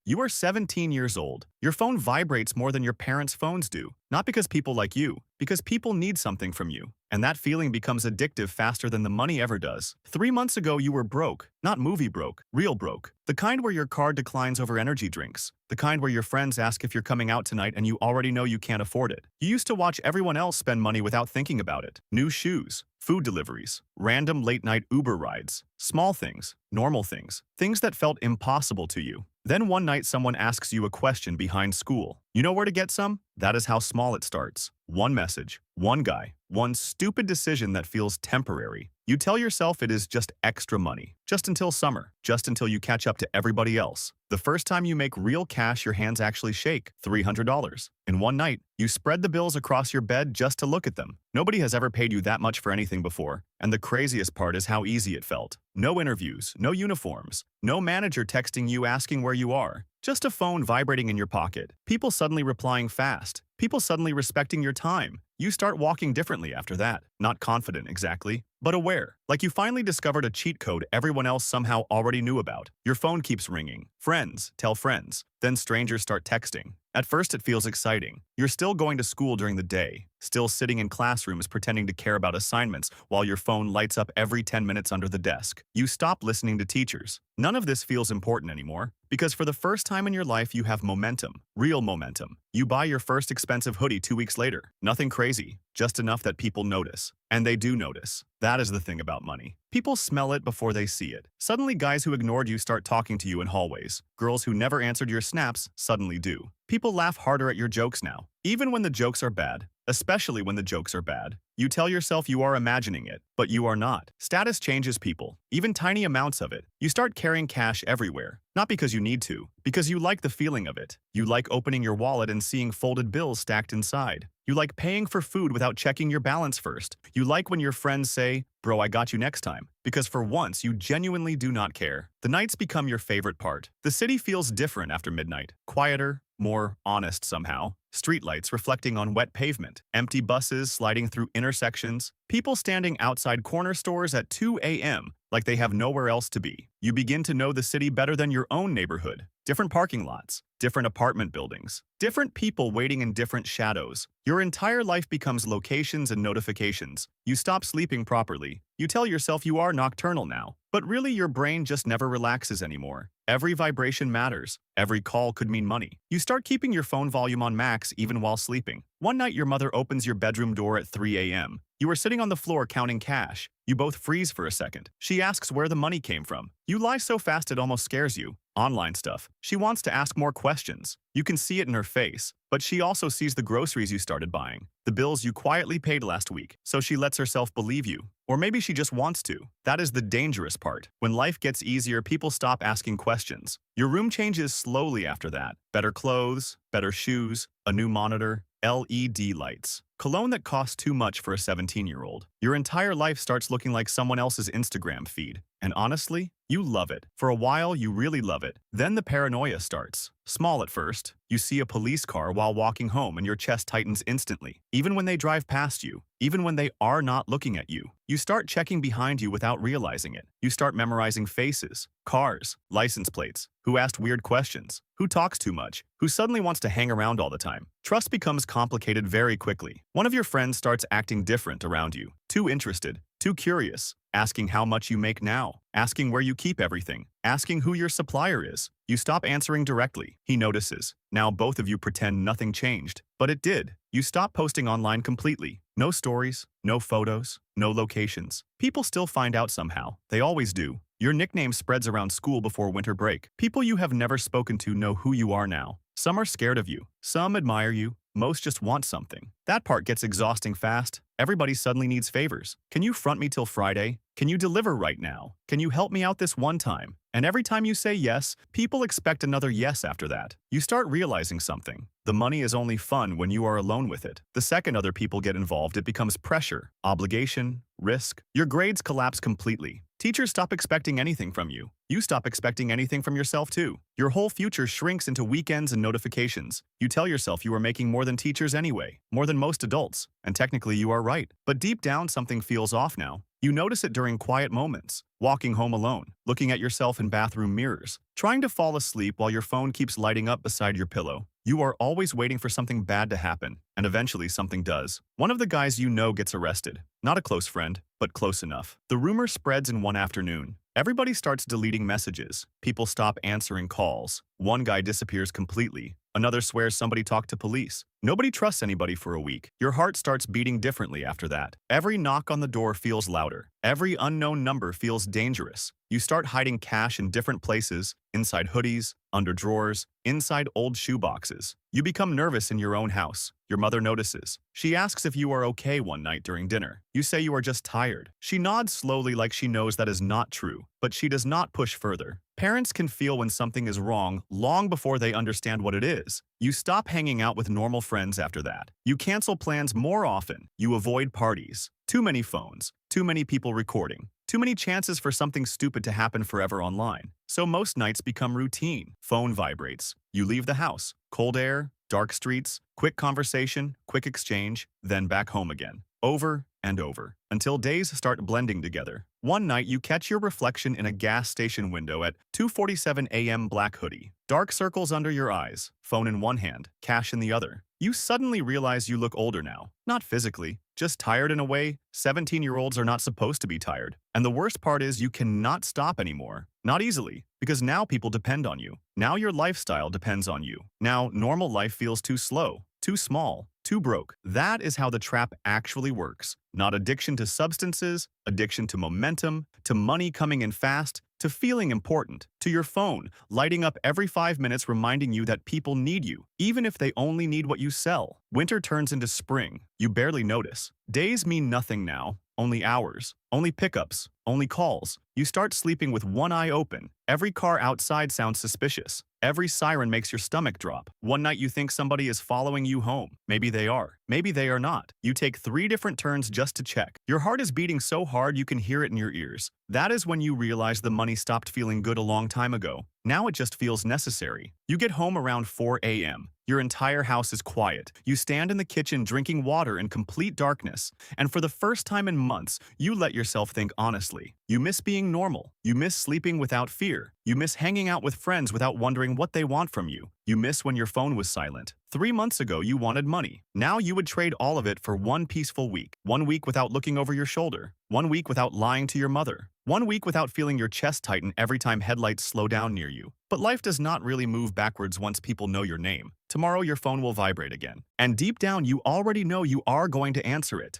You are 17 years old. Your phone vibrates more than your parents' phones do. Not because people like you, because people need something from you. And that feeling becomes addictive faster than the money ever does. 3 months ago, you were broke. Not movie broke, real broke. The kind where your card declines over energy drinks. The kind where your friends ask if you're coming out tonight and you already know you can't afford it. You used to watch everyone else spend money without thinking about it. New shoes, food deliveries, random late-night Uber rides. Small things, normal things, things that felt impossible to you. Then one night someone asks you a question behind school. You know where to get some? That is how small it starts. One message, one guy, one stupid decision that feels temporary. You tell yourself it is just extra money, just until summer, just until you catch up to everybody else. The first time you make real cash, your hands actually shake. $300. In one night, you spread the bills across your bed just to look at them. Nobody has ever paid you that much for anything before, and the craziest part is how easy it felt. No interviews, no uniforms, no manager texting you asking where you are. Just a phone vibrating in your pocket. People suddenly replying fast. People suddenly respecting your time. You start walking differently after that. Not confident exactly, but aware. Like you finally discovered a cheat code everyone else somehow already knew about. Your phone keeps ringing. Friends tell friends. Then strangers start texting. At first it feels exciting. You're still going to school during the day, still sitting in classrooms pretending to care about assignments while your phone lights up every 10 minutes under the desk. You stop listening to teachers. None of this feels important anymore, because for the first time in your life you have momentum, real momentum. You buy your first expensive hoodie 2 weeks later. Nothing crazy, just enough that people notice. And they do notice. That is the thing about money. People smell it before they see it. Suddenly guys who ignored you start talking to you in hallways. Girls who never answered your snaps suddenly do. People laugh harder at your jokes now, even when the jokes are bad. Especially when the jokes are bad. You tell yourself you are imagining it, but you are not. Status changes people, even tiny amounts of it. You start carrying cash everywhere, not because you need to, because you like the feeling of it. You like opening your wallet and seeing folded bills stacked inside. You like paying for food without checking your balance first. You like when your friends say, "Bro, I got you next time," because for once you genuinely do not care. The nights become your favorite part. The city feels different after midnight, quieter, more honest somehow. Streetlights reflecting on wet pavement, empty buses sliding through intersections, people standing outside corner stores at 2 a.m. like they have nowhere else to be. You begin to know the city better than your own neighborhood. Different parking lots, different apartment buildings, different people waiting in different shadows. Your entire life becomes locations and notifications. You stop sleeping properly. You tell yourself you are nocturnal now, but really your brain just never relaxes anymore. Every vibration matters. Every call could mean money. You start keeping your phone volume on max even while sleeping. One night your mother opens your bedroom door at 3 a.m. You are sitting on the floor counting cash. You both freeze for a second. She asks where the money came from. You lie so fast it almost scares you. Online stuff. She wants to ask more questions. You can see it in her face, but she also sees the groceries you started buying, the bills you quietly paid last week, so she lets herself believe you. Or maybe she just wants to. That is the dangerous part. When life gets easier, people stop asking questions. Your room changes slowly after that. Better clothes, better shoes, a new monitor, LED lights. Cologne that costs too much for a 17-year-old. Your entire life starts looking like someone else's Instagram feed. And honestly, you love it. For a while, you really love it. Then the paranoia starts. Small at first. You see a police car while walking home and your chest tightens instantly. Even when they drive past you. Even when they are not looking at you. You start checking behind you without realizing it. You start memorizing faces, cars, license plates, who asked weird questions, who talks too much, who suddenly wants to hang around all the time. Trust becomes complicated very quickly. One of your friends starts acting different around you. Too interested, too curious, asking how much you make now, asking where you keep everything, asking who your supplier is. You stop answering directly. He notices. Now both of you pretend nothing changed, but it did. You stop posting online completely. No stories, no photos, no locations. People still find out somehow. They always do. Your nickname spreads around school before winter break. People you have never spoken to know who you are now. Some are scared of you. Some admire you. Most just want something. That part gets exhausting fast. Everybody suddenly needs favors. Can you front me till Friday? Can you deliver right now? Can you help me out this one time? And every time you say yes, people expect another yes after that. You start realizing something. The money is only fun when you are alone with it. The second other people get involved, it becomes pressure, obligation, risk. Your grades collapse completely. Teachers stop expecting anything from you. You stop expecting anything from yourself too. Your whole future shrinks into weekends and notifications. You tell yourself you are making more than teachers anyway, more than most adults, and technically you are right. But deep down something feels off now. You notice it during quiet moments, walking home alone, looking at yourself in bathroom mirrors, trying to fall asleep while your phone keeps lighting up beside your pillow. You are always waiting for something bad to happen, and eventually something does. One of the guys you know gets arrested. Not a close friend, but close enough. The rumor spreads in one afternoon. Everybody starts deleting messages. People stop answering calls. One guy disappears completely. Another swears somebody talked to police. Nobody trusts anybody for a week. Your heart starts beating differently after that. Every knock on the door feels louder. Every unknown number feels dangerous. You start hiding cash in different places, inside hoodies, under drawers, inside old shoe boxes. You become nervous in your own house. Your mother notices. She asks if you are okay one night during dinner. You say you are just tired. She nods slowly like she knows that is not true, but she does not push further. Parents can feel when something is wrong long before they understand what it is. You stop hanging out with normal friends after that. You cancel plans more often. You avoid parties. Too many phones. Too many people recording. Too many chances for something stupid to happen forever online. So most nights become routine. Phone vibrates. You leave the house. Cold air, dark streets, quick conversation, quick exchange, then back home again. Over and over, until days start blending together. One night you catch your reflection in a gas station window at 2:47 a.m. black hoodie. Dark circles under your eyes, phone in one hand, cash in the other. You suddenly realize you look older now. Not physically, just tired in a way 17-year-olds are not supposed to be tired. And the worst part is you cannot stop anymore. Not easily, because now people depend on you. Now your lifestyle depends on you. Now normal life feels too slow, too small, too broke. That is how the trap actually works. Not addiction to substances, addiction to momentum, to money coming in fast, to feeling important, to your phone, lighting up every 5 minutes reminding you that people need you, even if they only need what you sell. Winter turns into spring. You barely notice. Days mean nothing now. Only hours. Only pickups. Only calls. You start sleeping with one eye open. Every car outside sounds suspicious. Every siren makes your stomach drop. One night you think somebody is following you home. Maybe they are. Maybe they are not. You take 3 different turns just to check. Your heart is beating so hard you can hear it in your ears. That is when you realize the money stopped feeling good a long time ago. Now it just feels necessary. You get home around 4 a.m. Your entire house is quiet. You stand in the kitchen drinking water in complete darkness. And for the first time in months, you let yourself think honestly. You miss being normal. You miss sleeping without fear. You miss hanging out with friends without wondering what they want from you. You miss when your phone was silent. 3 months ago, you wanted money. Now you would trade all of it for one peaceful week. 1 week without looking over your shoulder. 1 week without lying to your mother. 1 week without feeling your chest tighten every time headlights slow down near you. But life does not really move backwards once people know your name. Tomorrow your phone will vibrate again. And deep down you already know you are going to answer it.